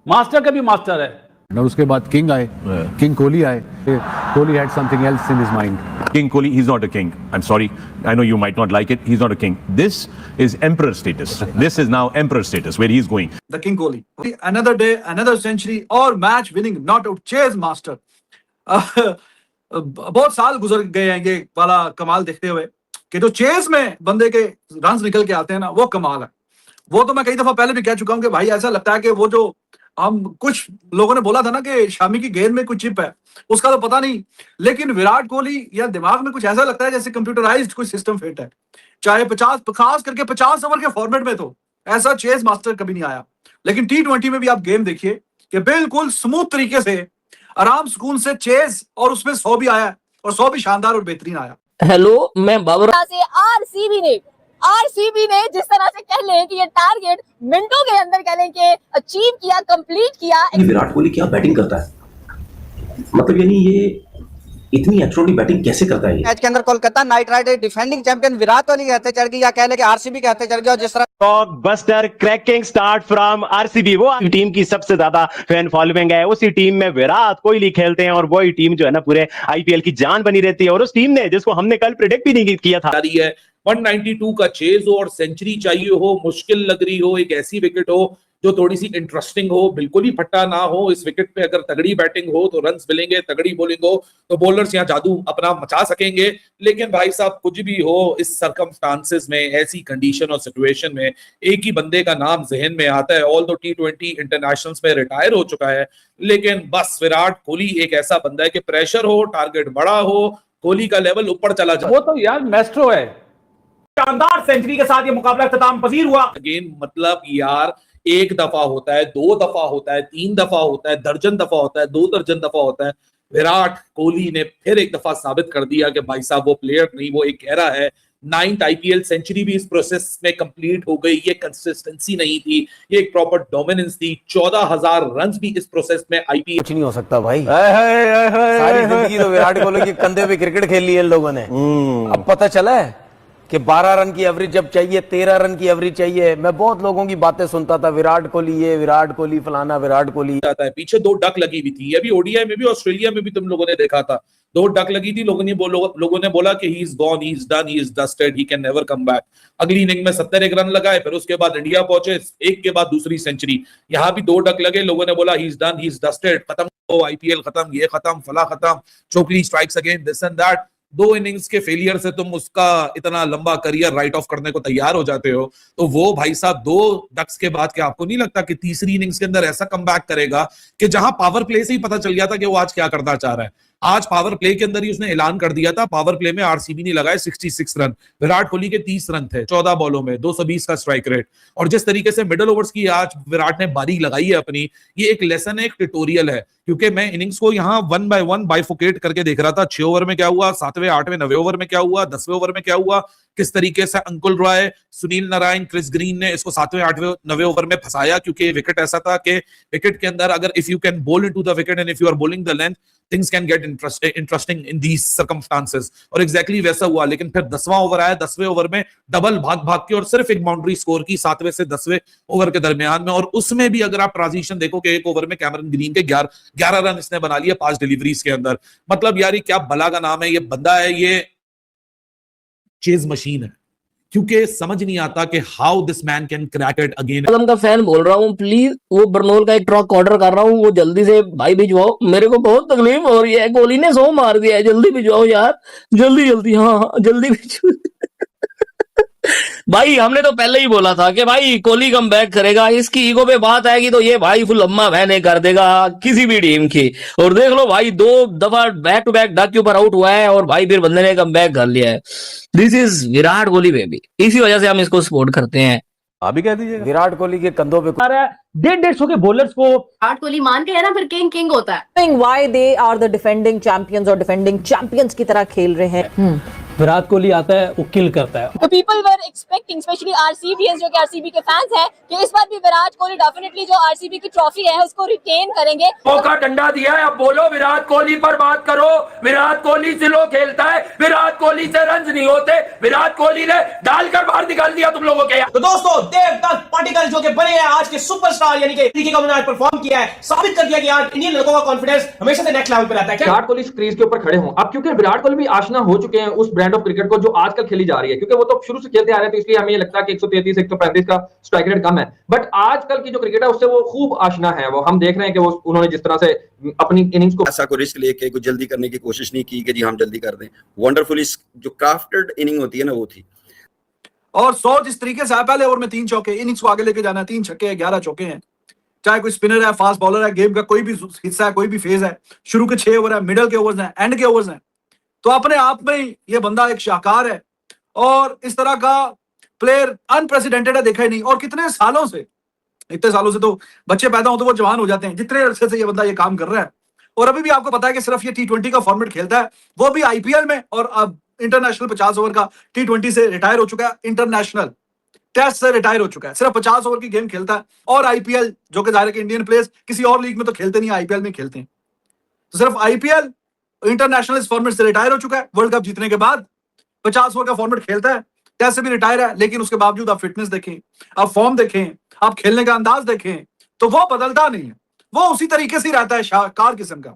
Master का भी master है। और उसके बाद किंग आए, किंग कोहली आए। Kohli had something else in his mind. King Kohli, he's not a king. I'm sorry. I know you might not like it. He's not a king. This is emperor status. This is now emperor status where he's going. The King Kohli. Another day, another century और match winning not out chase master. बहुत साल गुजर गए हैं ये वाला कमाल देखते हुए कि जो चेस में बंदे के रन्स निकल के आते हैं ना, वो कमाल है। वो तो मैं कई दफा पहले भी कह चुका हूं कि भाई ऐसा लगता है कि वो जो हम कुछ लोगों ने बोला था ना कि शामी की गेंद में कुछ चिप है, उसका तो पता नहीं, लेकिन विराट कोहली या दिमाग में कुछ ऐसा लगता है जैसे कंप्यूटराइज्ड कोई सिस्टम फिट है। चाहे 50, खास करके 50 ओवर के फॉर्मेट में तो ऐसा चेस मास्टर कभी नहीं आया। लेकिन T20 में भी आप गेम देखिए कि बिल्कुल स्मूथ तरीके से आराम सुकून से चेस, और उसमें 100 भी आया और 100 भी शानदार और बेहतरीन आया। हेलो, मैं बाबर। आरसीबी ने जिस तरह से कह लें कि ये टारगेट मिनटों के अंदर कह लें कि अचीव किया, कंप्लीट किया। विराट कोहली क्या बैटिंग करता है, मतलब यानी ये इतनी एक्स्ट्राऑर्डिनरी बैटिंग कैसे करता है। मैच के अंदर Kolkata night Riders defending champion Virat Kohli कहते चढ़ गई, या कह ले कि आरसीबी कहते चढ़ गया। और जिस तरह buster cracking start from RCB, वो टीम की सबसे ज्यादा फैन फॉलोइंग है। उसी टीम में विराट कोहली खेलते हैं और वही टीम जो है ना पूरे आईपीएल की जान बनी रहती है। और उस टीम ने जिसको हमने कल प्रेडिक्ट भी नहीं किया था, 192 का चेज हो और सेंचुरी चाहिए हो, मुश्किल लग रही हो, एक ऐसी विकेट हो जो थोड़ी सी इंटरेस्टिंग हो, बिल्कुल ही फट्टा ना हो। इस विकेट पे अगर तगड़ी बैटिंग हो तो रन्स मिलेंगे, तगड़ी बॉलिंग हो तो बॉलर्स यहाँ जादू अपना मचा सकेंगे। लेकिन भाई साहब कुछ भी हो, इस सर्कमस्टांसेस में, ऐसी कंडीशन और सिचुएशन में एक ही बंदे का नाम जहन में आता है। ऑल दो T20 इंटरनेशनल्स में रिटायर हो चुका है, लेकिन बस विराट कोहली एक ऐसा बंदा है कि प्रेशर हो, टारगेट बड़ा हो, कोहली का लेवल ऊपर चला जाए। वो तो यार मैस्ट्रो है। शानदार सेंचुरी के साथ ये मुकाबला इख्तिताम पजीर हुआ। अगेन मतलब यार एक दफा होता है, 2 दफा होता है, 3 दफा होता है, दर्जन दफा होता है, 2 दर्जन दफा होता है। विराट कोहली ने फिर एक दफा साबित कर दिया कि भाई साहब वो प्लेयर नहीं, वो एक कह रहा है। 9th आईपीएल सेंचुरी भी इस प्रोसेस में कंप्लीट हो गई। ये कंसिस्टेंसी नहीं थी, ये एक प्रॉपर डोमिनेंस थी। 14,000 रन भी इस प्रोसेस में आईपीएल कुछ नहीं हो सकता भाई। सारी जिंदगी तो विराट कोहली के कंधे पे क्रिकेट खेल ली है लोगों ने। अब पता चला है कि 12 रन की एवरेज जब चाहिए, 13 रन की एवरेज चाहिए। मैं बहुत लोगों की बातें सुनता था, विराट कोहली ये, विराट कोहली फलाना, विराट कोहली आता है। पीछे 2 डक लगी हुई थी, अभी ओडीआई में भी ऑस्ट्रेलिया में भी तुम लोगों ने देखा था, 2 डक लगी थी। लोगों ने बोला कि he is gone, he is done, he is dusted, he can never come back. अगली इनिंग में 71 रन लगाए, फिर उसके बाद इंडिया पहुंचे, एक के बाद दूसरी सेंचुरी। यहाँ भी 2 डक लगे, लोगों ने बोला he is done, he is dusted, खत्म हो आईपीएल, खत्म, ये खत्म, फला खत्म, Chokli strikes again, this and that. 2 innings के फेलियर से तुम उसका इतना लंबा करियर राइट ऑफ करने को तैयार हो जाते हो, तो वो भाई साहब 2 डक्स के बाद क्या आपको नहीं लगता कि तीसरी इनिंग्स के अंदर ऐसा कमबैक करेगा कि जहां पावर प्ले से ही पता चल गया था कि वो आज क्या करना चाह रहा है। आज पावर प्ले के अंदर ही उसने ऐलान कर दिया था, पावर प्ले में आरसीबी ने लगाए 66 रन, विराट कोहली के 30 रन थे 14 बॉलों में, 220 का स्ट्राइक रेट। और जिस तरीके से मिडिल ओवर्स की आज विराट ने बारी लगाई है अपनी, ये एक लेसन है, एक ट्यूटोरियल है। क्योंकि मैं इनिंग्स को यहाँ 1 by 1 बाइफोकेट करके देख रहा था। 6 ओवर में क्या हुआ, 7वें, 8वें, 9वें ओवर में क्या हुआ, 10वें ओवर में क्या हुआ, किस तरीके से अंकुल रॉय, सुनील नारायण, क्रिस ग्रीन ने इसको 7वें, 8वें, 9वें ओवर में फंसाया। क्योंकि विकेट ऐसा था कि विकेट के अंदर अगर if you can ball into the wicket and if you are bowling the length, things can get interesting in these circumstances. और एग्जैक्टली वैसा हुआ। लेकिन फिर 10वां ओवर आया, 10वें ओवर में डबल भाग के और सिर्फ एक बाउंड्री स्कोर की 7वें से 10वें ओवर के दरमियान में। और उसमें भी अगर आप ट्रांजिशन देखो कि एक ओवर में कैमरन ग्रीन के 11 रन इसने बना लिए 5 डिलीवरीज के अंदर। मतलब यार ये क्या बला का नाम है, ये बंदा है, ये चेज मशीन है। क्योंकि समझ नहीं आता कि how this man can crack it again. Alam का फैन बोल रहा हूँ, प्लीज वो बर्नोल का एक ट्रक ऑर्डर कर रहा हूँ, वो जल्दी से भाई भिजवाओ, मेरे को बहुत तकलीफ हो रही है। कोहली ने 100 मार दिया है, जल्दी भिजवाओ यार, जल्दी जल्दी। हाँ जल्दी भिजवाओ। भाई हमने तो पहले ही बोला था कि भाई कोहली कम बैक करेगा, इसकी ईगो पे बात आएगी तो ये भाई फुल अम्मा बहने कर देगा किसी भी टीम की। और देख लो भाई 2 दफा बैक टू बैक डक के ऊपर आउट हुआ है और भाई फिर बंदे ने कम बैक कर लिया है। This is Virat Kohli baby, इसी वजह से हम इसको सपोर्ट करते हैं। आप भी कह दीजिए विराट कोहली के कंधों पे 150 के बॉलर्स को विराट कोहली मान के है ना, फिर किंग होता है। Why they are the defending champions और defending champions की तरह खेल रहे हैं। विराट कोहली आता है, वो किल करता है। तो पीपल वर एक्सपेक्टिंग, स्पेशली आरसीबीएस जो कि आरसीबी के फैंस हैं, कि इस बार भी विराट कोहली डेफिनेटली जो आरसीबी की ट्रॉफी है उसको रिटेन करेंगे। मौका डंडा दिया है, अब बोलो विराट कोहली पर बात करो। विराट कोहली से लो खेलता है, विराट कोहली से रन नहीं होते। विराट कोहली ने डालकर बाहर निकाल दिया तुम लोगों के। तो दोस्तों, देवदत्त पाटिल जो कि बने हैं आज के सुपरस्टार, यानी कि क्रिकेट का आज परफॉर्म किया है, साबित कर दिया कि आज इंडियन लड़कों का कॉन्फिडेंस हमेशा से नेक्स्ट लेवल पे रहता है। विराट कोहली क्रीज के ऊपर खड़े हों अब, क्योंकि विराट कोहली भी आशना हो चुके हैं उस ब्रांड ऑफ क्रिकेट को जो आजकल खेली जा रही है, क्योंकि वो तो शुरू से खेलते आ रहे हैं, तो इसलिए हमें ये लगता है कि 133 135 का स्ट्राइक रेट कम है। बट आजकल की जो क्रिकेट है उससे वो खूब आशना है। वो हम देख रहे हैं कि वो उन्होंने जिस तरह से अपनी इनिंग्स को ऐसा कोई रिस्क लेके कोई जल्दी करने की कोशिश नहीं की कि जी हम जल्दी कर दें। वंडरफुली जो क्राफ्टेड इनिंग होती है ना, वो थी। और 100 जिस तरीके से पहले ओवर में 3 चौके, इनिंग्स को आगे लेके जाना है, 3 छक्के 11 चौके हैं। चाहे कोई स्पिनर है, फास्ट बॉलर है, गेम का कोई भी हिस्सा है, कोई भी फेज है, शुरू के 6 ओवर है, मिडल के ओवर्स हैं, एंड के ओवर्स हैं, तो अपने आप में ये बंदा एक शाहकार है। और इस तरह का प्लेयर अनप्रेसिडेंटेड है, देखा ही नहीं। और कितने सालों से, इतने सालों से तो बच्चे पैदा हो तो वो जवान हो जाते हैं, जितने अरसे से ये बंदा ये काम कर रहा है। और अभी भी आपको पता है कि सिर्फ ये T20 का फॉर्मेट खेलता है, वो भी IPL में, और अब इंटरनेशनल 50 ओवर का T20 से रिटायर हो चुका है, इंटरनेशनल टेस्ट से रिटायर हो चुका है, सिर्फ 50 ओवर की गेम खेलता है। और IPL जो कि जाहिर है कि इंडियन प्लेयर्स किसी और लीग में तो खेलते नहीं, IPL में खेलते हैं। तो सिर्फ IPL इंटरनेशनल इस फॉर्मेट से रिटायर हो चुका है। वर्ल्ड कप जीतने के बाद 50 ओवर का फॉर्मेट खेलता है, टेस्ट से भी रिटायर है, लेकिन उसके बावजूद आप फिटनेस देखें, आप फॉर्म देखें, आप खेलने का अंदाज देखें, तो वो बदलता नहीं है, वो उसी तरीके से रहता है, शाहकार किस्म का।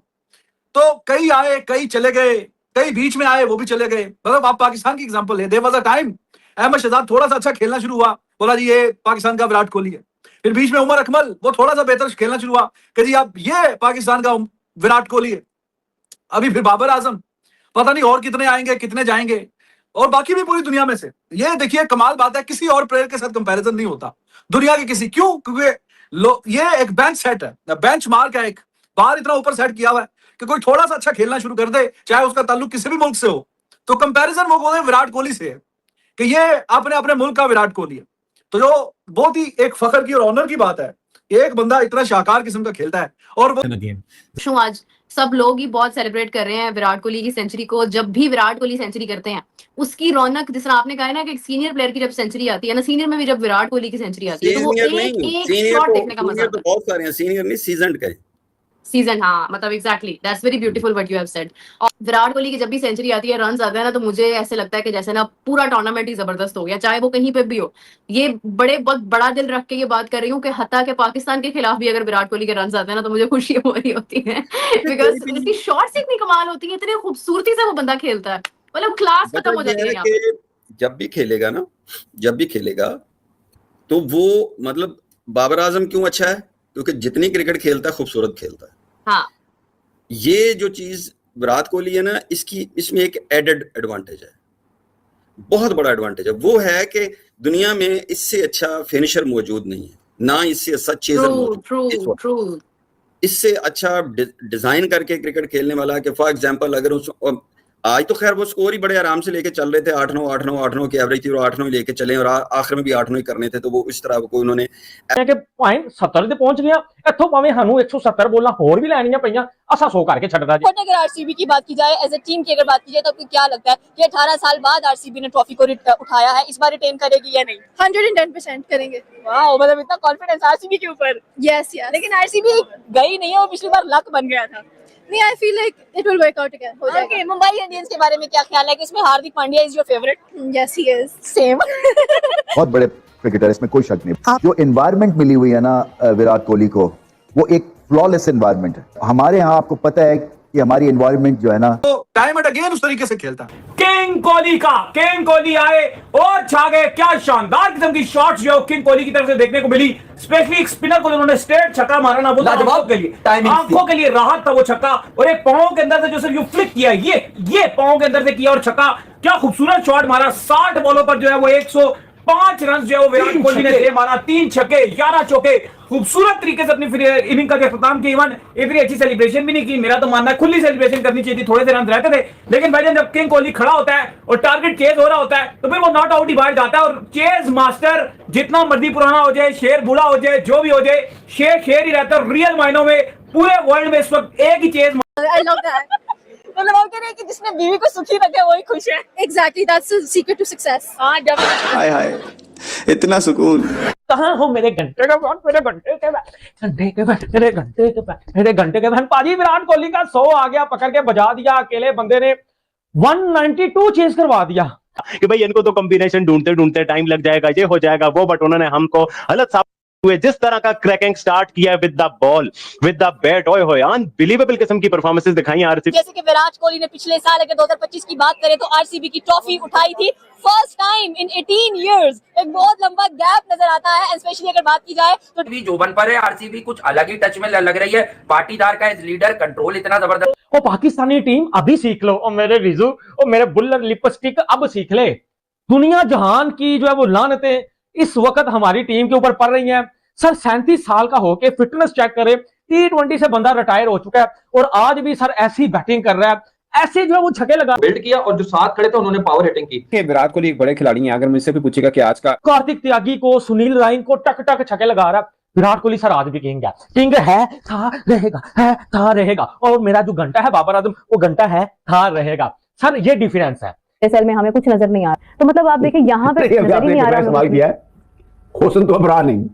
तो कई आए, कई चले गए, कई बीच में आए, वो भी चले गए। मतलब आप पाकिस्तान की एग्जांपल ले, there was a time Ahmed Shahzad थोड़ा सा अच्छा खेलना शुरू हुआ, बोला जी ये पाकिस्तान का विराट कोहली है। फिर बीच में उमर अकमल, वो थोड़ा सा बेहतर खेलना शुरू हुआ कि जी अब ये पाकिस्तान का विराट कोहली है। अभी फिर बाबर आजम, पता नहीं और कितने आएंगे, कितने जाएंगे, और बाकी भी पूरी दुनिया में से। ये देखिए कमाल बात है, किसी और प्लेयर के साथ कंपैरिजन नहीं होता दुनिया के किसी। क्यों? क्योंकि ये एक बेंच सेट है, बेंच मार्क है, एक बार इतना ऊपर सेट किया हुआ है कि कोई थोड़ा सा अच्छा खेलना शुरू कर दे, चाहे उसका ताल्लुक किसी भी मुल्क से हो, तो कंपैरिजन वो बोलते हैं विराट कोहली से है कि ये अपने अपने मुल्क का विराट कोहली है। तो जो बहुत ही एक फख्र की और ऑनर की बात है, एक बंदा इतना शाहकार किस्म का खेलता है। और वो आज सब लोग ही बहुत सेलिब्रेट कर रहे हैं विराट कोहली की सेंचुरी को। जब भी विराट कोहली सेंचुरी करते हैं उसकी रौनक, जिस तरह आपने कहा है ना कि एक सीनियर प्लेयर की जब सेंचुरी आती है ना, सीनियर में भी जब विराट कोहली की सेंचुरी आती है तो वो एक शॉट देखने का मजा आता है। बहुत सारे हैं सीनियर नहीं, सीजन्ड का सीजन, हाँ, मतलब exactly, that's very beautiful what you have said. और विराट कोहली की जब भी सेंचुरी आती है, रन्स आते हैं ना, तो मुझे ऐसे लगता है कि जैसे ना पूरा टूर्नामेंट ही जबरदस्त हो गया, चाहे वो कहीं पे भी हो। ये बहुत बड़ा दिल रख के ये बात कर रही हूँ कि हत्ता के पाकिस्तान के खिलाफ भी अगर विराट कोहली के रन्स आते हैं ना, तो मुझे खुशी हो रही होती है, बिकॉज उसकी शॉट्स इतनी कमाल होती है, इतनी खूबसूरती से वो बंदा खेलता है, मतलब क्लास खत्म हो जाती है। जब भी खेलेगा ना, जब भी खेलेगा तो वो, मतलब बाबर आजम क्यों अच्छा है? क्योंकि जितनी क्रिकेट खेलता है खूबसूरत खेलता है। हाँ, ये जो चीज विराट कोहली है ना, इसमें एक एडेड एडवांटेज है, बहुत बड़ा एडवांटेज है। वो है कि दुनिया में इससे अच्छा फिनिशर मौजूद नहीं है, ना इससे अच्छा चेजर मौजूद, इससे अच्छा डिजाइन करके क्रिकेट खेलने वाला। कि फॉर एग्जांपल अगर उस, आज तो खैर वो स्कोर ही बड़े आराम से लेके चल रहे थे, 8-9 8-9 8-9 की एवरेज थी, और 8-9 लेके चले, और आखिर में भी 8-9 ही करने थे। तो वो इस तरह को उन्होंने कि पॉइंट 70 ਤੇ ਪਹੁੰਚ ਗਿਆ, ਇੱਥੋਂ ਭਾਵੇਂ ਸਾਨੂੰ 170 ਬੋਲਾਂ ਹੋਰ ਵੀ ਲੈਣੀਆਂ ਪਈਆਂ, असा 100 करके छड़दा जी। अगर आरसीबी की बात की जाए, एज ए टीम की अगर बात की जाए, तो आपको क्या लगता है कि 18 साल बाद आरसीबी ने ट्रॉफी को उठाया है, इस बार रिटेन करेगी या नहीं? 110% करेंगे। वाओ, मतलब इतना कॉन्फिडेंस आरसीबी के ऊपर। यस, लेकिन आरसीबी गई नहीं है, वो पिछली बार लक बन गया था। नहीं, I feel like it will work out again, हो जाएगा। मुंबई इंडियंस के बारे में क्या ख्याल है कि इसमें Hardik Pandya is your favourite? Yes, he is. Same. बहुत बड़े क्रिकेटर, इसमें कोई शक नहीं। जो एनवायरनमेंट मिली हुई है ना विराट कोहली को, वो एक फ्लॉलेस एनवायरनमेंट है। हमारे यहाँ आपको पता है कि हमारी एनवायरनमेंट जो है ना, तो टाइम एंड अगेन उस तरीके से खेलता है। किंग कोहली आए और छा गए। क्या शानदार किस्म की शॉट्स जो किंग कोहली की तरफ से देखने को मिली, स्पेशली एक स्पिनर को उन्होंने स्ट्रेट छक्का मारा ना, वो आंखों के लिए राहत था वो छक्का। और एक पांव के अंदर से जो सिर्फ यू फ्लिक किया, ये पांव के अंदर से किया और छक्का, क्या खूबसूरत शॉट मारा। 60 बॉलों पर जो है वो 105 रन जो है वो विराट कोहली ने दे मारा, 3 छक्के 11 चौके, खूबसूरत तरीके से अपनी इनिंग का अख्ताम किया। इवन इतनी अच्छी सेलिब्रेशन भी नहीं की, मेरा तो मानना है खुली सेलिब्रेशन करनी चाहिए थी, थोड़े से रन रहते थे। लेकिन भाई जब किंग कोहली खड़ा होता है और टारगेट चेज हो रहा होता है, तो फिर वो नॉट आउट ही बाहर जाता है। और चेज मास्टर जितना मर्जी पुराना हो जाए, शेर बूढ़ा हो जाए, जो भी हो जाए, शेर ही रहता है। रियल मायनों में पूरे वर्ल्ड में इस वक्त एक ही चेज। I love that. मतलब हम कह रहे हैं कि जिसने बीवी को सुखी रखे वही खुश है। Exactly, that's the secret to success. हाँ, जब हाय हाय इतना सुकून। कहाँ हो मेरे घंटे के बाद, मेरे घंटे के बाद, घंटे के बाद, मेरे घंटे के बाद, मेरे घंटे के बाद। पाजी विराट कोहली का 100 आ गया, पकड़ के बजा दिया, अकेले बंदे ने 192 चेस करवा दिया कि भाई इनको तो कॉम्बिनेशन ढूंढते ढूंढते टाइम लग जाएगा, ये हो जाएगा वो, बट उन्होंने हमको गलत साबित हुए। जिस तरह का क्रैकिंग स्टार्ट किया with the ball, with the bat, ओए होए, अनबिलीवेबल किस्म की परफॉर्मेंसेस दिखाई आरसीबी। जैसे कि विराट कोहली ने पिछले साल अगर 2025 की बात करें तो आरसीबी की ट्रॉफी उठाई थी फर्स्ट टाइम इन 18 इयर्स। एक बहुत लंबा गैप नजर आता है, स्पेशली अगर बात की जाए तो भी जोबन पर है आरसीबी, कुछ अलग ही टच में लग रही है। पाटीदार का लीडर, कंट्रोल इतना जबरदस्त। और पाकिस्तानी टीम अभी सीख लो, और मेरे रिजू और मेरे बुल्लर लिपस्टिक अब सीख ले। दुनिया जहान की जो है वो लानतें इस वक्त हमारी टीम के ऊपर पड़ रही हैं। सर 37 साल का होके फिटनेस चेक करे, T20 से बंदा रिटायर हो चुका है और आज भी सर ऐसी बैटिंग कर रहा है, ऐसे जो है वो छक्के लगा बिल्ड किया और जो साथ खड़े थे उन्होंने पावर हिटिंग की। विराट कोहली एक बड़े खिलाड़ी हैं। अगर मुझसे भी पूछेगा कि आज का कार्तिक त्यागी को, सुनील राइन को टक टक छक्के लगा रहा है। विराट कोहली सर आज भी किंग है, किंग है, था रहेगा, है था रहेगा। और मेरा जो घंटा है बाबर आजम, वो घंटा है, था रहेगा। सर ये डिफरेंस है। एसएल में हमें कुछ नजर नहीं आ रहा, तो मतलब आप देखिए यहाँ पे नजर ही नहीं आ रहा। सवाल किया है, हुस्न तो अब रहा नहीं।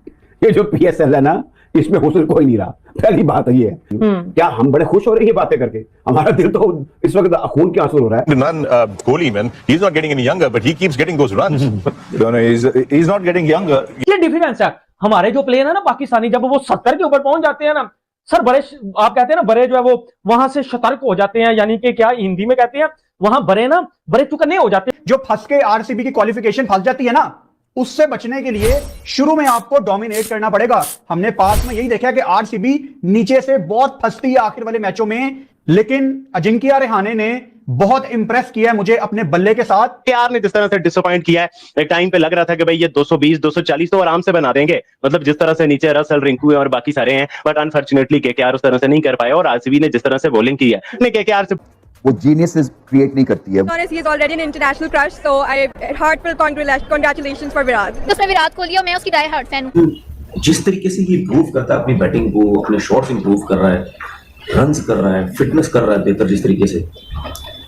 ये जो पीएसएल है ना, इसमें हुस्न कोई नहीं रहा। पहली बात ये है, क्या हम बड़े खुश हो रहे हैं ये बातें करके? हमारा दिल तो इस वक्त खून के आंसू हो रहा है। Kohli, man, he's not getting any younger, but he keeps getting those runs. No, he's not getting younger. ये डिफरेंस है। हमारे जो प्लेयर है ना पाकिस्तानी, जब वो 70 के ऊपर पहुंच जाते हैं ना सर, बड़े आप कहते हैं ना, बड़े जो है वो वहां से सतर्क हो जाते हैं, यानी कि क्या हिंदी में कहते हैं, वहां बड़े चुकन्ने हो जाते हैं। जो फंस के आरसीबी की क्वालिफिकेशन फंस जाती है ना, उससे बचने के लिए शुरू में आपको डोमिनेट करना पड़ेगा। हमने पास में यही देखा कि आरसीबी नीचे से बहुत फंसती है आखिर वाले मैचों में, लेकिन अजिंक्य रहाणे ने बहुत इंप्रेस किया है मुझे अपने बल्ले के साथ। केकेआर ने जिस तरह से डिसअपॉइंट किया है, एक टाइम पे लग रहा था कि भाई ये 220 240 तो आराम से बना देंगे, मतलब जिस तरह से नीचे रसल, रिंकू और बाकी सारे हैं, बट अनफॉर्चुनेटली केकेआर उस तरह से नहीं कर पाया। और आरसीबी ने जिस तरह से बॉलिंग की है, केकेआर से वो जीनियस क्रिएट नहीं करती है। he is already an international crush, so I heartfelt congratulations for Virat. उसमें विराट कोहली और मैं उसकी डाई हार्ट फैन हूं। जिस तरीके से ये इंप्रूव करता है अपनी बैटिंग को, अपने शॉट्स इंप्रूव कर रहा है, रन्स कर रहा है, फिटनेस कर रहा है बेहतर, जिस तरीके से,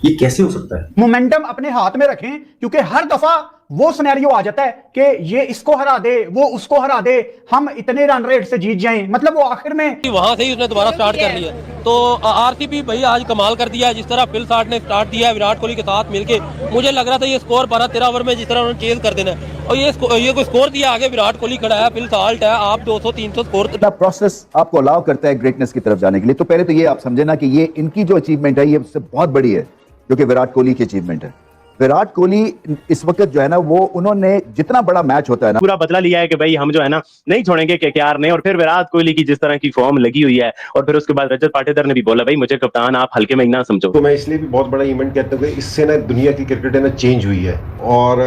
ये कैसे हो सकता है? मोमेंटम अपने हाथ में रखें, क्योंकि हर दफा वो सिनेरियो आ जाता है कि ये इसको हरा दे, वो उसको हरा दे, हम इतने रन रेट से जीत जाएं, मतलब वो आखिर में वहां से ही उसने दोबारा स्टार्ट कर लिया। तो आरसीबी भाई आज कमाल कर दिया, जिस तरह फिल साठ ने स्टार्ट दिया विराट कोहली के साथ मिलके। मुझे लग रहा था ये स्कोर 12-13 ओवर में जिस तरह उन्होंने चेज कर देना, और ये कोई स्कोर दिया आगे विराट कोहली खड़ा है, फिल साल्ट है, आप 200-300 स्कोर। प्रोसेस आपको अलाउ करता है ग्रेटनेस की तरफ जाने के लिए। तो पहले तो ये आप समझे ना कि ये इनकी जो अचीवमेंट है ये उससे बहुत बड़ी है, जो कि विराट कोहली की अचीवमेंट है। विराट कोहली इस वक्त जो है ना, वो उन्होंने जितना बड़ा मैच होता है ना, पूरा बदला लिया है कि भाई हम जो है ना नहीं छोड़ेंगे केकेआर ने। और फिर विराट कोहली की जिस तरह की फॉर्म लगी हुई है, और फिर उसके बाद रजत पाटीदार ने भी बोला भाई मुझे कप्तान आप हल्के में ना समझो। तो मैं इसलिए भी बहुत बड़ा इवेंट कहता हूँ कि इससे ना दुनिया की क्रिकेट है ना चेंज हुई है। और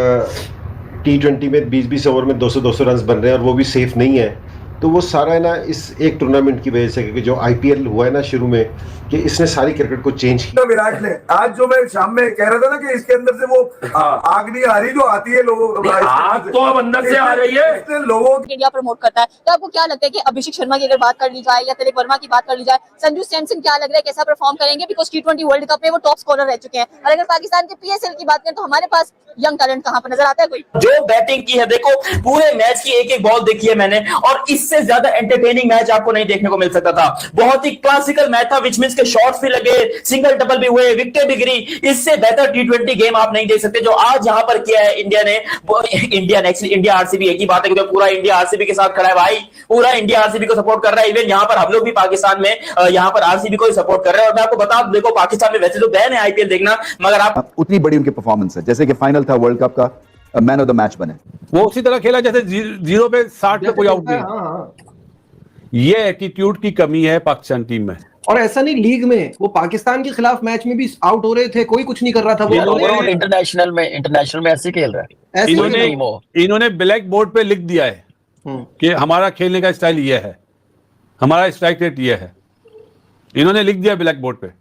T20 में 20-20 ओवर में 200-200 रन बन रहे हैं, और वो भी सेफ नहीं है। तो वो सारा है ना इस एक टूर्नामेंट की वजह से, क्योंकि जो आईपीएल हुआ है ना शुरू में, कि इसने सारी क्रिकेट को चेंज किया। तो विराट ने आज जो मैं शाम में कह रहा था ना कि इसके अंदर से वो आग नहीं आ रही जो आती है लोगों, आग तो अब अंदर से आ रही है। लोगों इंडिया प्रमोट करता है। तो आपको क्या लगता है कि अभिषेक शर्मा की अगर बात कर ली जाए या तिलक वर्मा की बात कर ली जाए, संजू सैमसन क्या लग रहा है कैसा परफॉर्म करेंगे? बिकॉज T20 वर्ल्ड कप में वो टॉप स्कोरर रह चुके हैं। और अगर पाकिस्तान के पीएसएल की बात करें तो हमारे पास यंग टैलेंट कहां पर नजर आता है? कोई जो बैटिंग की है, देखो पूरे मैच की एक एक बॉल देखी है मैंने, और इससे ज्यादा एंटरटेनिंग मैच आपको नहीं देखने को मिल सकता था। बहुत ही क्लासिकल मैच था, विच मींस के शॉट्स भी लगे, सिंगल डबल भी हुए, विकेट भी गिरी। इससे बेहतर T20 गेम आप नहीं देख सकते जो आज यहां पर किया है इंडिया ने। इंडिया आरसीबी एक ही बात है, क्योंकि पूरा इंडिया आरसीबी के साथ खड़ा है भाई, पूरा इंडिया आरसीबी को सपोर्ट कर रहा है। इवन यहां पर हम लोग भी पाकिस्तान में यहां पर आरसीबी को सपोर्ट कर रहे हैं। और मैं आपको बता, देखो पाकिस्तान में वैसे तो बैन है आईपीएल देखना, मगर आप उतनी बड़ी उनकी परफॉर्मेंस है, जैसे कि फाइनल था वर्ल्ड कप का, मैन ऑफ द मैच बने। वो उसी तरह खेला जैसे 0 पे 60 पे कोई आउट नहीं। ये एटीट्यूड की कमी है पाकिस्तान टीम में। और ऐसा नहीं, लीग में वो पाकिस्तान के खिलाफ मैच में भी आउट हो रहे थे, कोई कुछ नहीं कर रहा था। वो इंटरनेशनल में ऐसे खेल रहा है। इन्होंने ब्लैक बोर्ड पे लिख दिया है कि हमारा खेलने का स्टाइल ये है, हमारा स्ट्राइक रेट ये है। इन्होंने लिख दिया ब्लैक बोर्ड पे,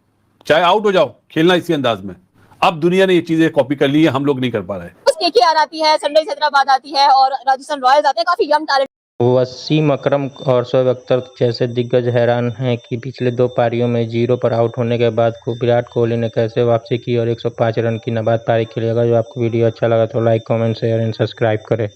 चाहे आउट हो जाओ, खेलना इसी अंदाज में। अब दुनिया ने ये चीजें कॉपी कर ली है, हम लोग नहीं कर पा रहे। केकेआर आती है, सनराइजर्स हैदराबाद आती है और राजस्थान रॉयल्स आते हैं, काफी यंग टैलेंट वसीम अकरम और शोएब अख्तर जैसे दिग्गज हैरान हैं कि पिछले 2 पारियों में 0 पर आउट होने के बाद विराट कोहली ने कैसे वापसी की और 105 रन की नाबाद पारी खेली। अगर जो आपको वीडियो अच्छा लगा तो like, comment, share and subscribe करें।